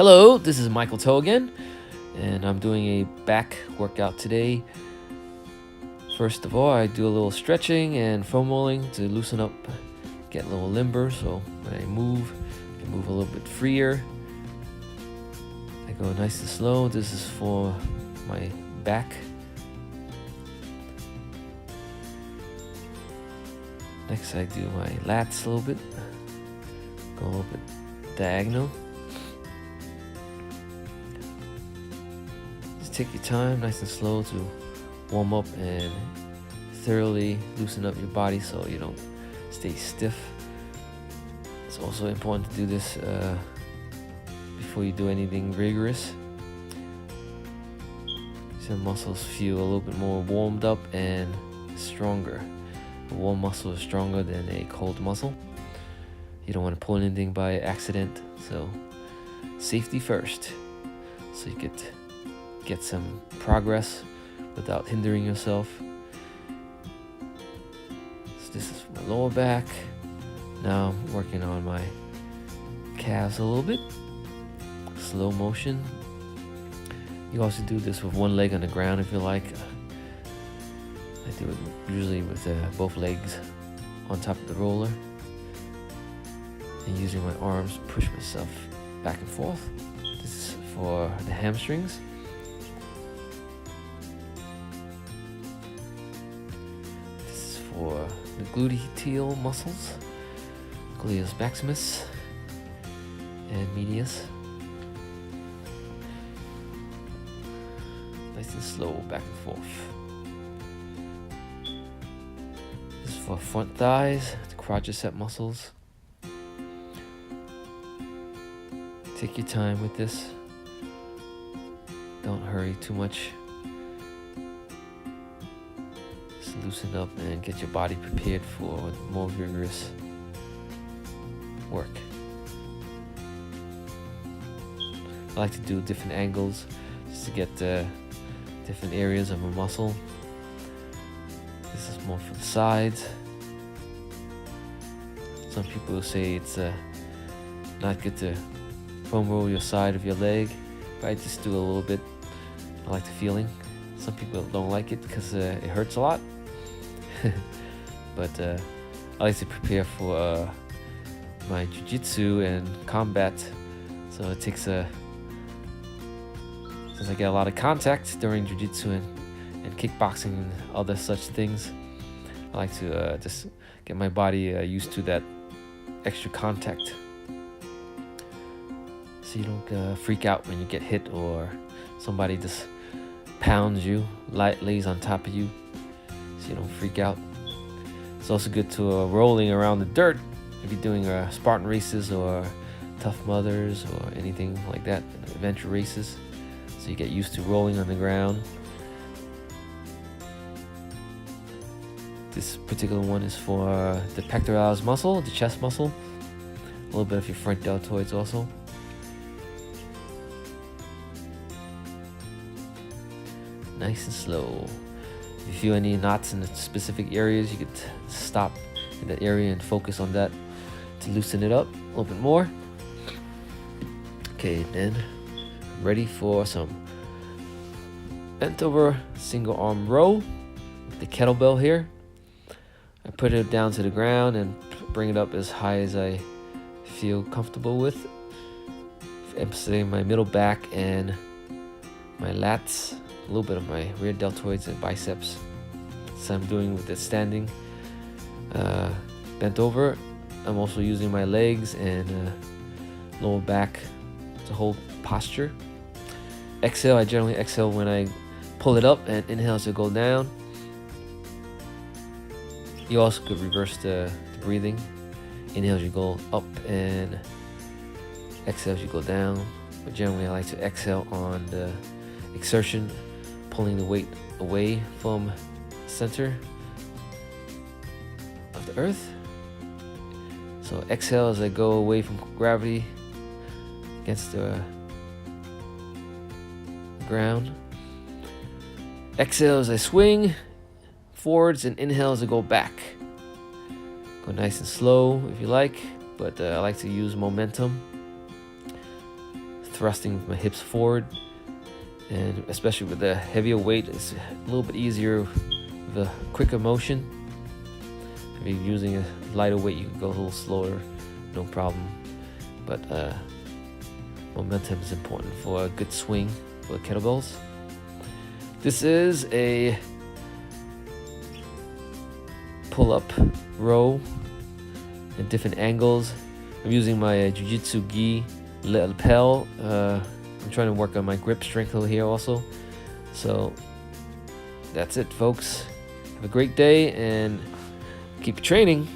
Hello, this is Michael Toe again, and I'm doing a back workout today. First of all, I do a little stretching and foam rolling to loosen up, get a little limber, so when I move, I can move a little bit freer. I go nice and slow. This is for my back. Next, I do my lats a little bit, go a little bit diagonal. Take your time, nice and slow, to warm up and thoroughly loosen up your body so you don't stay stiff. It's also important to do this before you do anything rigorous. Some muscles feel a little bit more warmed up and stronger. A warm muscle is stronger than a cold muscle. You don't want to pull anything by accident, so safety first, so you get some progress without hindering yourself. So this is my lower back. Now I'm working on my calves a little bit. Slow motion. You also do this with one leg on the ground if you like. I do it usually with both legs on top of the roller, and using my arms to push myself back and forth. This is for the hamstrings. For the gluteal muscles, gluteus maximus and medius. Nice and slow, back and forth. This is for front thighs, the quadricep muscles. Take your time with this. Don't hurry too much. Loosen up and get your body prepared for more vigorous work. I like to do different angles just to get different areas of a muscle. This is more for the sides. Some people say it's not good to foam roll your side of your leg, but I just do a little bit. I like the feeling. Some people don't like it because it hurts a lot. But I like to prepare for my jiu-jitsu and combat, so it takes since I get a lot of contact during jiu-jitsu and kickboxing and other such things, I like to just get my body used to that extra contact, so you don't freak out when you get hit or somebody just pounds you, lays on top of you, so you don't freak out. It's also good to rolling around the dirt if you're doing Spartan races or Tough Mudders or anything like that, adventure races, so you get used to rolling on the ground. This particular one is for the pectoralis muscle, the chest muscle, a little bit of your front deltoids also. Nice and slow. If you feel any knots in the specific areas, you could stop in that area and focus on that to loosen it up a little bit more. Okay, then I'm ready for some bent over single arm row with the kettlebell here. I put it down to the ground and bring it up as high as I feel comfortable with, emphasizing my middle back and my lats, a little bit of my rear deltoids and biceps. So I'm doing with the standing bent over. I'm also using my legs and lower back to hold posture. Exhale, I generally exhale when I pull it up, and inhale as I go down. You also could reverse the breathing. Inhale as you go up and exhale as you go down. But generally I like to exhale on the exertion, pulling the weight away from the center of the earth. So exhale as I go away from gravity against the ground. Exhale as I swing forwards, and inhale as I go back. Go nice and slow if you like, but I like to use momentum. thrusting my hips forward, and especially with the heavier weight, it's a little bit easier with a quicker motion. If you're using a lighter weight, you can go a little slower, no problem. But momentum is important for a good swing for the kettlebells. This is a pull-up row at different angles. I'm using my Jiujitsu Gi lapel. I'm trying to work on my grip strength over here also. So that's it, folks. Have a great day and keep training.